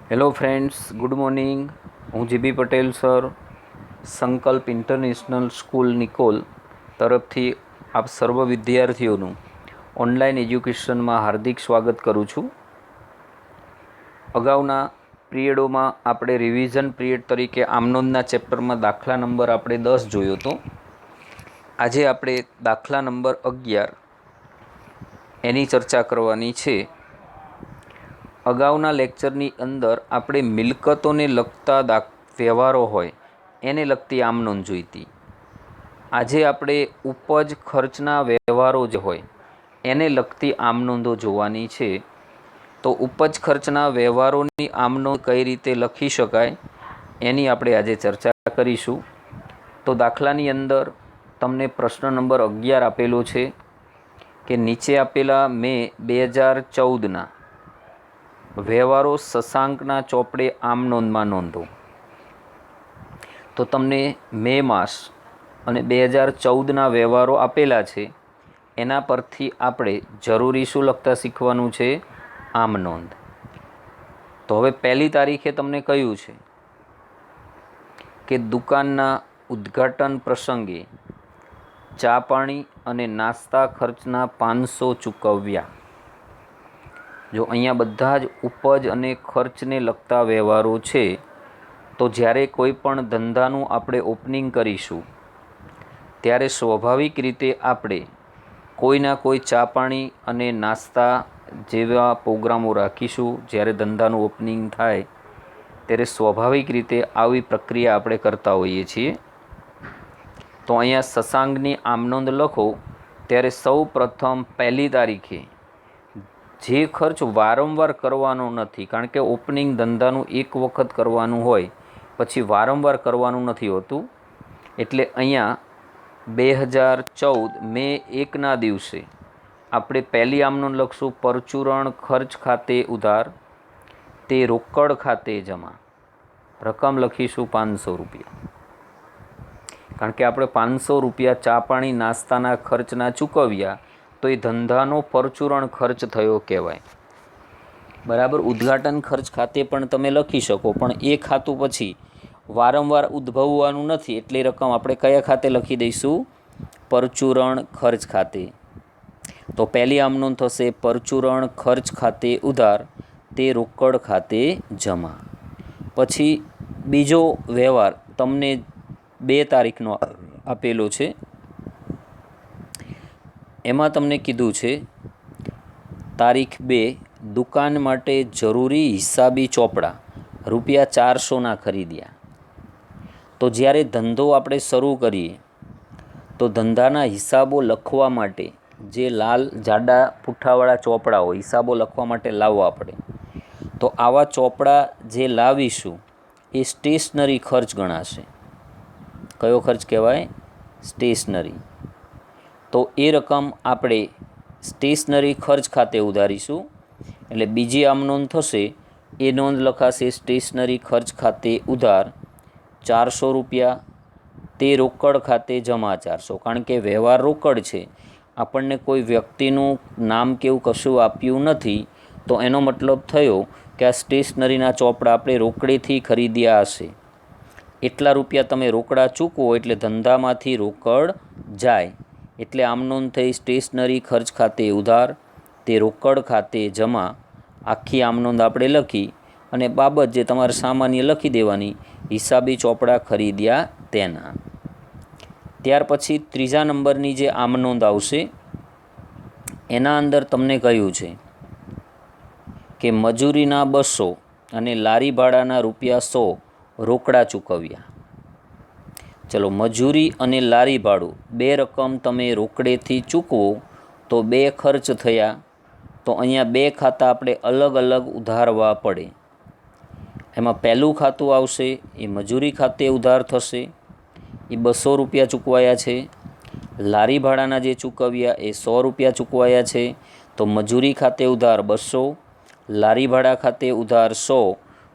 Hello friends, good morning. હું GB Patel sir, સંકલ્પ international school Nikol તરફથી આપ સર્વ વિદ્યાર્થીઓનું ઓનલાઈન એજ્યુકેશનમાં હાર્દિક સ્વાગત કરું છું. અગાઉના પિરિયડોમાં આપણે રિવિઝન પિરિયડ તરીકે આમનોંધના ચેપ્ટરમાં દાખલા નંબર આપણે 10 જોયો હતો. આજે આપણે દાખલા નંબર 11 એની ચર્ચા કરવાની છે. અગાઉના લેક્ચરની અંદર આપણે મિલકતોને લગતા વ્યવહારો હોય એને લગતી આમનોંધ જોઈ હતી. આજે આપણે ઉપજ ખર્ચના વ્યવહારો જે હોય એને લગતી આમનોંધો જોવાની છે. તો ઉપજ ખર્ચના વ્યવહારોની આમનોંધ કઈ રીતે લખી શકાય એની આપણે આજે ચર્ચા કરીશું. તો દાખલાની અંદર તમને પ્રશ્ન નંબર 11 આપેલો છે કે નીચે આપેલા મે 2014ના વ્યવહારો શશાંકના ચોપડે આમનોંધમાં નોંધો. તો તમને મે માસ અને 2014ના વ્યવહારો આપેલા છે. એના પરથી આપણે જરૂરી શું લખતા શીખવાનું છે? આમનોંધ. તો હવે પહેલી તારીખે તમને કહ્યું છે કે દુકાનના ઉદ્ઘાટન પ્રસંગે ચા પાણી અને નાસ્તા ખર્ચના 500 ચૂકવ્યા. જો અહીંયા બધા જ ઉપજ અને ખર્ચને લગતા વ્યવહારો છે. તો જ્યારે કોઈ પણ ધંધાનું આપણે ઓપનિંગ કરીશું ત્યારે સ્વાભાવિક રીતે આપણે કોઈના કોઈ ચા પાણી અને નાસ્તા જેવા પ્રોગ્રામો રાખીશું. જ્યારે ધંધાનું ઓપનિંગ થાય ત્યારે સ્વાભાવિક રીતે આવી પ્રક્રિયા આપણે કરતા હોઈએ છીએ. તો અહીંયા શશાંકની આમનોંધ લખો ત્યારે સૌ પ્રથમ પહેલી તારીખે જે ખર્ચ વારંવાર કરવાનો નથી, કારણ કે ઓપનિંગ ધંધાનું એક વખત કરવાનું હોય પછી વારંવાર કરવાનું નથી હોતું. એટલે અહીંયા 2014 મે 1ના દિવસે આપણે પહેલી આમનોંધ લખશું પરચુરણ ખર્ચ ખાતે ઉધાર, તે રોકડ ખાતે જમા. રકમ લખીશું 500 રૂપિયા, કારણ કે આપણે 500 રૂપિયા ચા પાણી નાસ્તાના ખર્ચના ચૂકવ્યા તો એ ધંધાનો પરચુરણ ખર્ચ થયો કહેવાય. બરાબર. ઉદ્ઘાટન ખર્ચ ખાતે પણ તમે લખી શકો, પણ એ ખાતું પછી વારંવાર ઉદ્ભવવાનું નથી એટલે રકમ આપણે કયા ખાતે લખી દઈશું? પરચુરણ ખર્ચ ખાતે. તો પહેલી આમનોંધ થશે પરચુરણ ખર્ચ ખાતે ઉધાર, તે રોકડ ખાતે જમા. પછી બીજો વ્યવહાર તમને 2 તારીખનો આપેલો છે. એમાં તમને કીધું છે તારીખ 2 દુકાન માટે જરૂરી હિસાબી ચોપડા ₹400ના ખરીદ્યા. તો જ્યારે ધંધો આપણે શરૂ કરીએ તો ધંધાના હિસાબો લખવા માટે જે લાલ જાડા પુઠ્ઠાવાળા ચોપડા હોય હિસાબો લખવા માટે લાવવા પડે. તો આવા ચોપડા જે લાવીશું એ સ્ટેશનરી ખર્ચ ગણાશે. કયો ખર્ચ કહેવાય? સ્ટેશનરી. તો એ રકમ આપણે સ્ટેશનરી ખર્ચ ખાતે ઉધારીશું. એટલે બીજી આમનોંધ થશે એ નોંધ લખાશે સ્ટેશનરી ખર્ચ ખાતે ઉધાર 400 રૂપિયા, તે રોકડ ખાતે જમા 400. કારણ કે વ્યવહાર રોકડ છે, આપણને કોઈ વ્યક્તિનું નામ કેવું કશું આપ્યું નથી. તો એનો મતલબ થયો કે આ સ્ટેશનરીના ચોપડા આપણે રોકડેથી ખરીદ્યા હશે. એટલા રૂપિયા તમે રોકડા ચૂકવો એટલે ધંધામાંથી રોકડ જાય. એટલે આમનોંધ થઈ સ્ટેશનરી ખર્ચ ખાતે ઉધાર, તે રોકડ ખાતે જમા. આખી આમનોંધ આપણે લખી અને બાબત જે તમારે સામાન્ય લખી દેવાની, હિસાબી ચોપડા ખરીદ્યા તેના. ત્યાર પછી ત્રીજા નંબરની જે આમનોંધ આવશે એના અંદર તમને કહ્યું છે કે મજૂરીના 200 અને લારી ભાડાના ₹100 રોકડા ચૂકવ્યા. ચલો, મજૂરી અને લારી ભાડું 2 રકમ તમે રોકડેથી ચૂકવો તો 2 ખર્ચ થયા. તો અહીંયા 2 ખાતા આપણે અલગ અલગ ઉધારવા પડે. એમાં પહેલું ખાતું આવશે એ મજૂરી ખાતે ઉધાર થશે, એ 200 રૂપિયા ચૂકવાયા છે. લારી ભાડાના જે ચૂકવ્યા એ 100 રૂપિયા ચૂકવાયા છે. તો મજૂરી ખાતે ઉધાર 200, લારી ભાડા ખાતે ઉધાર 100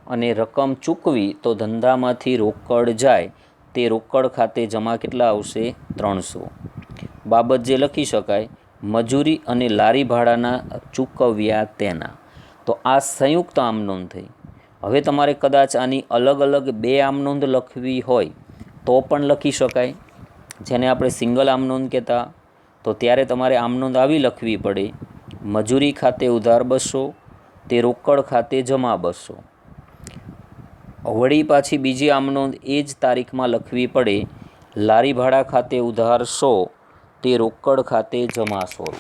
અને રકમ ચૂકવી તો ધંધામાંથી રોકડ જાય તે રોકડ ખાતે જમા કેટલા આવશે? 300. બાબત જે લખી શકાય મજૂરી અને લારી ભાડાના ચૂકવ્યા તેના. તો આ સંયુક્ત આમનોંધ થઈ. હવે તમારે કદાચ આની અલગ અલગ બે આમનોંધ લખવી હોય તો પણ લખી શકાય, જેને આપણે સિંગલ આમનોંધ કહેતા. તો ત્યારે તમારે આમનોંધ આવી લખવી પડે: મજૂરી ખાતે ઉધાર 200, તે રોકડ ખાતે જમા 200. વળી પાછી બીજી આમનોંધ એ જ તારીખમાં લખવી પડે: લારી ભાડા ખાતે ઉધાર 100, તે રોકડ ખાતે જમા 100.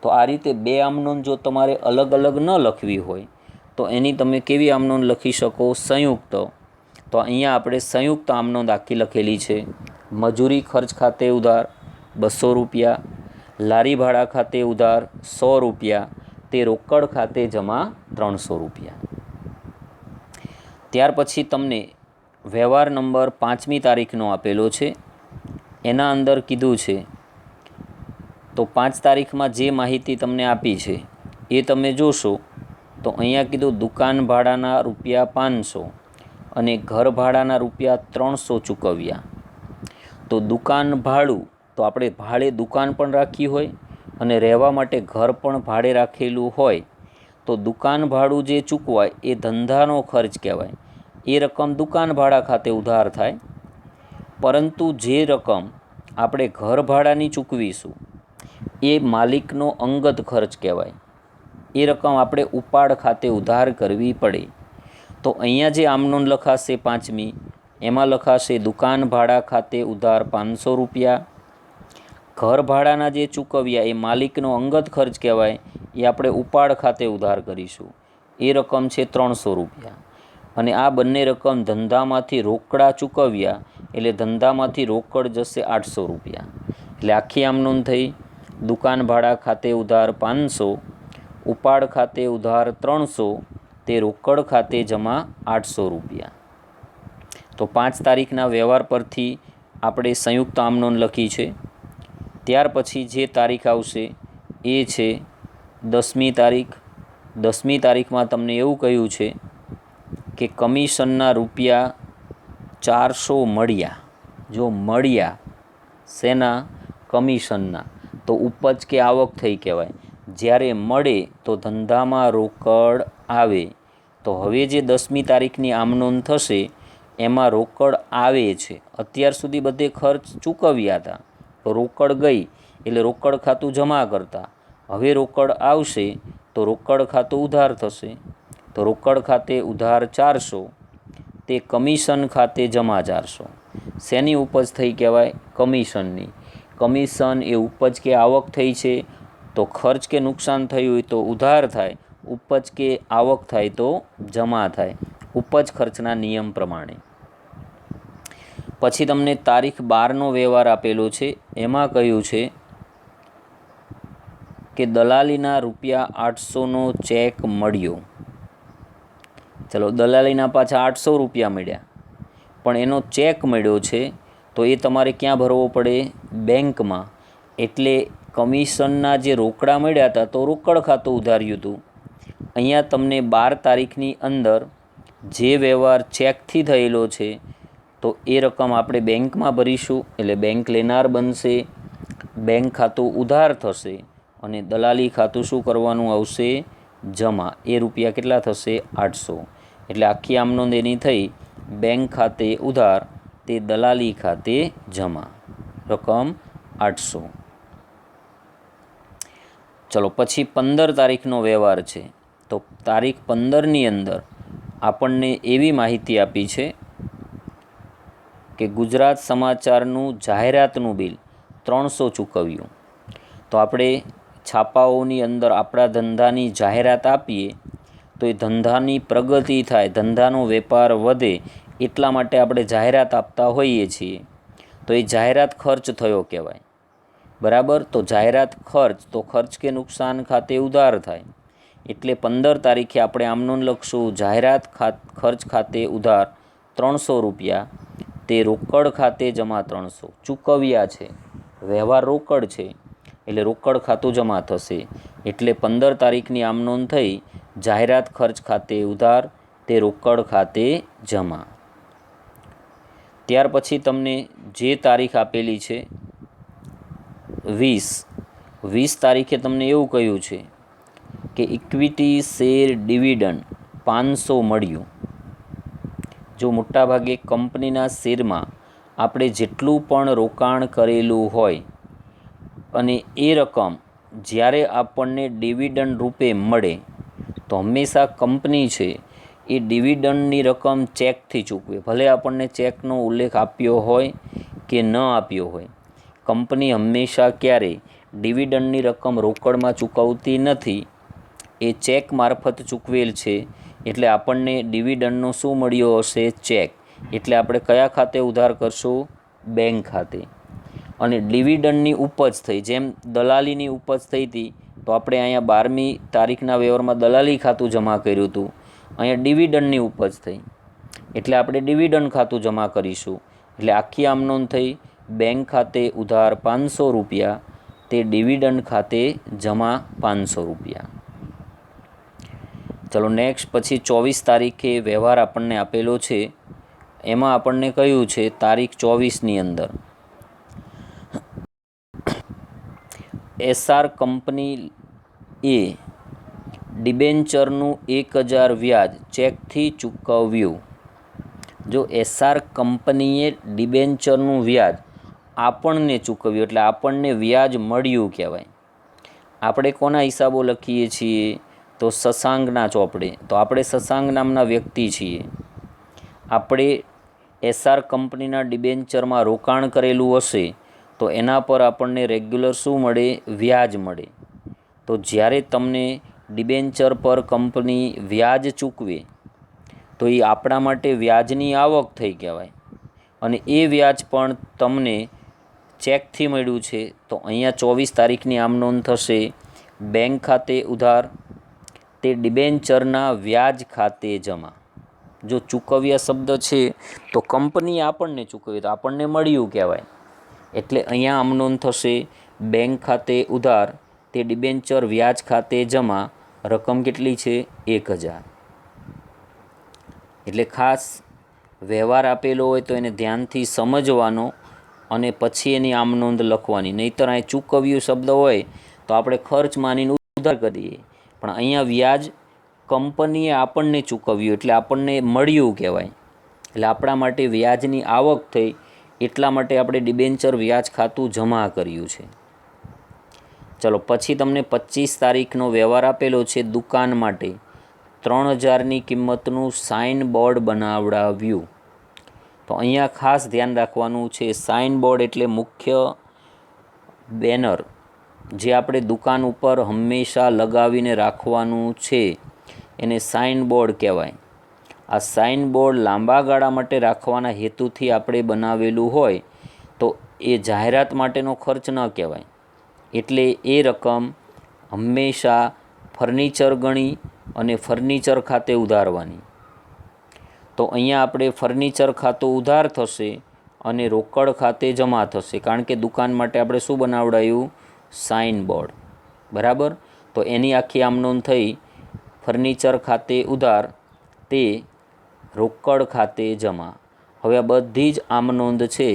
તો આ રીતે બે આમનોંધ જો તમારે અલગ અલગ ન લખવી હોય તો એની તમે કેવી આમનોંધ લખી શકો? સંયુક્ત. તો અહીંયા આપણે સંયુક્ત આમનોંધ આખી લખેલી છે: મજૂરી ખર્ચ ખાતે ઉધાર 200 રૂપિયા, લારી ભાડા ખાતે ઉધાર 100 રૂપિયા, તે રોકડ ખાતે જમા 300 રૂપિયા. ત્યાર પછી તમને વ્યવહાર નંબર 5મી તારીખનો આપેલો છે. એના અંદર કીધું છે, તો 5 તારીખમાં જે માહિતી તમને આપી છે એ તમે જોશો તો અહીંયા કીધું દુકાન ભાડાના રૂપિયા 500 અને ઘર ભાડાના રૂપિયા 300 ચૂકવ્યા. તો દુકાન ભાડું, તો આપણે ભાડે દુકાન પણ રાખી હોય અને રહેવા માટે ઘર પણ ભાડે રાખેલું હોય તો દુકાન ભાડું જે ચૂકવાય એ ધંધાનો ખર્ચ કહેવાય. એ રકમ દુકાન ભાડા ખાતે ઉધાર થાય. પરંતુ જે રકમ આપણે ઘર ભાડાની ચૂકવીશું એ માલિકનો અંગત ખર્ચ કહેવાય. એ રકમ આપણે ઉપાડ ખાતે ઉધાર કરવી પડે. તો અહીંયા જે આમનોંધ લખાશે 5મી, એમાં લખાશે દુકાન ભાડા ખાતે ઉધાર 500 રૂપિયા. ઘર ભાડાના જે ચૂકવ્યા એ માલિકનો અંગત ખર્ચ કહેવાય, એ આપણે ઉપાડ ખાતે ઉધાર કરીશું. એ રકમ છે 300 રૂપિયા. અને આ બંને રકમ ધંધામાંથી રોકડા ચૂકવ્યા એટલે ધંધામાંથી રોકડ જશે 800 રૂપિયા. એટલે આખી આમનોંધ થઈ: દુકાન ભાડા ખાતે ઉધાર 500, ઉપાડ ખાતે ઉધાર 300, તે રોકડ ખાતે જમા 800 રૂપિયા. તો 5 તારીખના વ્યવહાર પરથી આપણે સંયુક્ત આમનોંધ લખી છે. ત્યાર પછી જે તારીખ આવશે એ છે 10મી તારીખ. 10મી તારીખમાં તમને એવું કહ્યું છે કે કમિશનના રૂપિયા 400 મળ્યા. જો મળ્યા શેના? કમિશનના. તો ઉપજ કે આવક થઈ કહેવાય. જ્યારે મળે તો ધંધામાં રોકડ આવે. તો હવે જે 10મી તારીખની આમનોંધ થશે એમાં રોકડ આવે છે. અત્યાર સુધી બધે ખર્ચ ચૂકવ્યા હતા તો રોકડ ગઈ એટલે રોકડ ખાતું જમા કરતા. હવે રોકડ આવશે તો રોકડ ખાતું ઉધાર થશે. તો રોકડ ખાતે ઉધાર 400, તે કમિશન ખાતે જમા 400. શેની ઉપજ થઈ કહેવાય? કમિશનની. કમિશન એ ઉપજ કે આવક થઈ છે તો ખર્ચ કે નુકસાન થયું હોય તો ઉધાર થાય, ઉપજ કે આવક થાય તો જમા થાય, ઉપજ ખર્ચના નિયમ પ્રમાણે. પછી તમને તારીખ 12નો વ્યવહાર આપેલો છે. એમાં કહ્યું છે કે દલાલીના રૂપિયા 800નો ચેક મળ્યો. ચલો, દલાલીના પાછા 800 રૂપિયા મળ્યા, પણ એનો ચેક મળ્યો છે તો એ તમારે ક્યાં ભરવો પડે? બેંકમાં. એટલે કમિશનના જે રોકડા મળ્યા હતા તો રોકડ ખાતું ઉધાર્યું હતું. અહીંયા તમને 12 તારીખની અંદર જે વ્યવહાર ચેકથી થયેલો છે તો એ રકમ આપણે બેંકમાં ભરીશું. એટલે બેંક લેનાર બનશે, બેંક ખાતું ઉધાર થશે અને દલાલી ખાતું શું કરવાનું આવશે? જમા. એ રૂપિયા કેટલા થશે? 800. એટલે આખી આમનોંધ એની થઈ: બેંક ખાતે ઉધાર, તે દલાલી ખાતે જમા, રકમ 800. ચલો, પછી 15 તારીખનો વ્યવહાર છે. તો તારીખ 15ની અંદર આપણને એવી માહિતી આપી છે કે ગુજરાત સમાચારનું જાહેરાતનું બિલ 300 ચૂકવ્યું. તો આપણે છાપાઓની અંદર આપણા ધંધાની જાહેરાત આપીએ તો એ ધંધાની પ્રગતિ થાય, ધંધાનો વેપાર વધે, એટલા માટે આપણે જાહેરાત આપતા હોઈએ છીએ. તો એ જાહેરાત ખર્ચ થયો કહેવાય. બરાબર. તો જાહેરાત ખર્ચ, તો ખર્ચ કે નુકસાન ખાતે ઉધાર થાય. એટલે 15 તારીખે આપણે આમનોંધ લખશું: જાહેરાત ખર્ચ ખાતે ઉધાર 300 રૂપિયા, તે રોકડ ખાતે જમા 300. ચૂકવ્યા છે, વ્યવહાર રોકડ છે એટલે રોકડ ખાતું જમા થશે. એટલે 15 તારીખની આમનોંધ થઈ: જાહેરાત ખર્ચ ખાતે ઉધાર, તે રોકડ ખાતે જમા. ત્યાર પછી તમને જે તારીખ આપેલી છે 20 તારીખે તમને એવું કહ્યું છે કે ઇક્વિટી શેર ડિવિડન્ડ 500 મળ્યું. જો મોટાભાગે કંપનીના શેરમાં આપણે જેટલું પણ રોકાણ કરેલું હોય અને એ રકમ જ્યારે આપણને ડિવિડન્ડ રૂપે મળે તો હંમેશા કંપની છે એ ડિવિડન્ડની રકમ ચેકથી ચૂકવે. ભલે આપણને ચેકનો ઉલ્લેખ આપ્યો હોય કે ન આપ્યો હોય, કંપની હંમેશા ક્યારેય ડિવિડન્ડની રકમ રોકડમાં ચૂકવતી નથી. એ ચેક મારફત ચૂકવેલ છે. એટલે આપણને ડિવિડન્ડનો શું મળ્યો હશે? ચેક. એટલે આપણે કયા ખાતે ઉધાર કરશું? બેંક ખાતે. અને ડિવિડન્ડની ઉપજ થઈ, જેમ દલાલીની ઉપજ થઈ હતી તો આપણે અહીંયા 12મી તારીખના વ્યવહારમાં દલાલી ખાતું જમા કર્યું હતું. અહીંયા ડિવિડન્ડની ઉપજ થઈ એટલે આપણે ડિવિડન્ડ ખાતું જમા કરીશું. એટલે આખી આમ નોંધ થઈ બેંક ખાતે ઉધાર 500 રૂપિયા, તે ડિવિડન્ડ ખાતે જમા 500 રૂપિયા. ચલો નેક્સ્ટ, પછી 24 તારીખે વ્યવહાર આપણને આપેલો છે. એમાં આપણને કહ્યું છે તારીખ 24ની અંદર એસઆર કંપની એ ડિબેન્ચરનું 1000 વ્યાજ ચેકથી ચૂકવ્યું. જો એસઆર કંપનીએ ડિબેન્ચરનું વ્યાજ આપણને ચૂકવ્યું એટલે આપણને વ્યાજ મળ્યું કહેવાય. આપણે કોના હિસાબો લખીએ છીએ? તો શશાંકના ચોપડે. તો આપણે શશાંક નામના વ્યક્તિ છીએ. આપણે એસઆર કંપનીના ડિબેન્ચરમાં રોકાણ કરેલું હશે તો એના પર આપણને રેગ્યુલર શું મળે? વ્યાજ મળે. તો જ્યારે તમને ડિબેન્ચર પર કંપની વ્યાજ ચૂકવે તો એ આપણા માટે વ્યાજની આવક થઈ કહેવાય. અને એ વ્યાજ પણ તમને ચેકથી મળ્યું છે. તો અહીંયા 24 તારીખની આમ નોંધ થશે બેંક ખાતે ઉધાર, તે ડિબેન્ચરના વ્યાજ ખાતે જમા. જો ચૂકવ્યા શબ્દ છે તો કંપની આપણને ચૂકવી તો આપણને મળ્યું કહેવાય. એટલે અહીંયા આમ નોંધ થશે બેંક ખાતે ઉધાર, તે ડિબેન્ચર વ્યાજ ખાતે જમા. રકમ કેટલી છે? 1000. એટલે ખાસ વ્યવહાર આપેલો હોય તો એને ધ્યાનથી સમજવાનો અને પછી એની આમ નોંધ લખવાની. નહીંતર અહીં ચૂકવ્યું શબ્દ હોય તો આપણે ખર્ચ માનીને ઉધાર કરીએ, પણ અહીંયા વ્યાજ કંપનીએ આપણને ચૂકવ્યું એટલે આપણને મળ્યું કહેવાય. એટલે આપણા માટે વ્યાજની આવક થઈ એટલા માટે આપણે ડિબેન્ચર વ્યાજ ખાતું જમા કર્યું છે. ચલો પછી તમને 25 તારીખનો વ્યવહાર આપેલો છે દુકાન માટે 3000ની કિંમતનું સાઇન બોર્ડ બનાવડાવ્યું. તો અહીંયા ખાસ ધ્યાન રાખવાનું છે, સાઇન બોર્ડ એટલે મુખ્ય બેનર જે આપણે દુકાન ઉપર હંમેશા લગાવીને રાખવાનું છે એને સાઇન બોર્ડ કહેવાય. આ સાઇન બોર્ડ લાંબા ગાળા માટે રાખવાના હેતુથી આપણે બનાવેલું હોય તો એ જાહેરાત માટેનો ખર્ચ ન કહેવાય. એટલે એ રકમ હંમેશા ફર્નિચર ગણી અને ફર્નિચર ખાતે ઉધારવાની. તો અહીંયા આપણે ફર્નિચર ખાતું ઉધાર થશે અને રોકડ ખાતે જમા થશે, કારણ કે દુકાન માટે આપણે શું બનાવડાયું? Sign board. બરાબર. તો એની આખી આમ નોંધ થઈ ફર્નિચર ખાતે ઉધાર, તે રોકડ ખાતે જમા. હવે આ બધી જ આમ નોંધ છે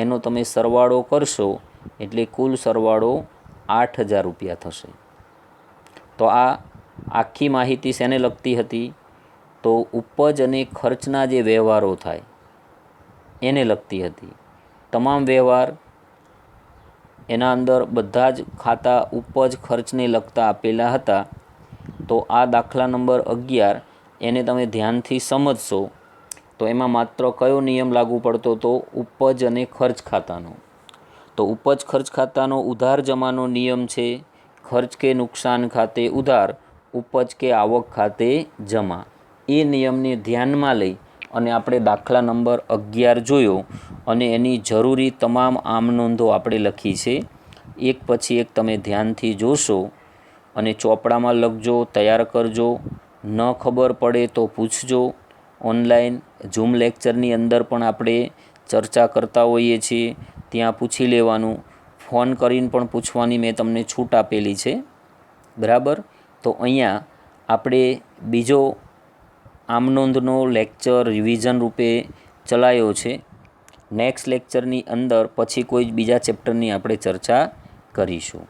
એનો તમે સરવાળો કરશો એટલે કુલ સરવાળો 8000 રૂપિયા થશે. તો આ આખી માહિતી શેને લગતી હતી? તો ઉપજ અને ખર્ચના જે વ્યવહારો થાય એને લગતી હતી. તમામ વ્યવહાર એના અંદર બધા જ ખાતા ઉપજ ખર્ચને લગતા આપેલા હતા. તો આ દાખલા નંબર 11 એને તમે ધ્યાનથી સમજશો તો એમાં માત્ર કયો નિયમ લાગુ પડતો હતો? ઉપજ અને ખર્ચ ખાતાનો. તો ઉપજ ખર્ચ ખાતાનો ઉધાર જમાનો નિયમ છે ખર્ચ કે નુકસાન ખાતે ઉધાર, ઉપજ કે આવક ખાતે જમા. એ નિયમને ધ્યાનમાં લઈ અને આપણે દાખલા નંબર 11 જોયો અને એની જરૂરી તમામ આમ નોંધો આપણે લખી છે. એક પછી એક તમે ધ્યાનથી જોશો અને ચોપડામાં લખજો, તૈયાર કરજો. ન ખબર પડે તો પૂછજો. ઓનલાઈન ઝૂમ લેક્ચરની અંદર પણ આપણે ચર્ચા કરતા હોઈએ છીએ, ત્યાં પૂછી લેવાનું. ફોન કરીને પણ પૂછવાની મેં તમને છૂટ આપેલી છે. બરાબર. તો અહીંયા આપણે બીજો આમ નોંધનો લેક્ચર રિવિઝન રૂપે ચલાવ્યો છે. નેક્સ્ટ લેક્ચરની અંદર પછી કોઈ બીજા ચેપ્ટરની આપણે ચર્ચા કરીશું.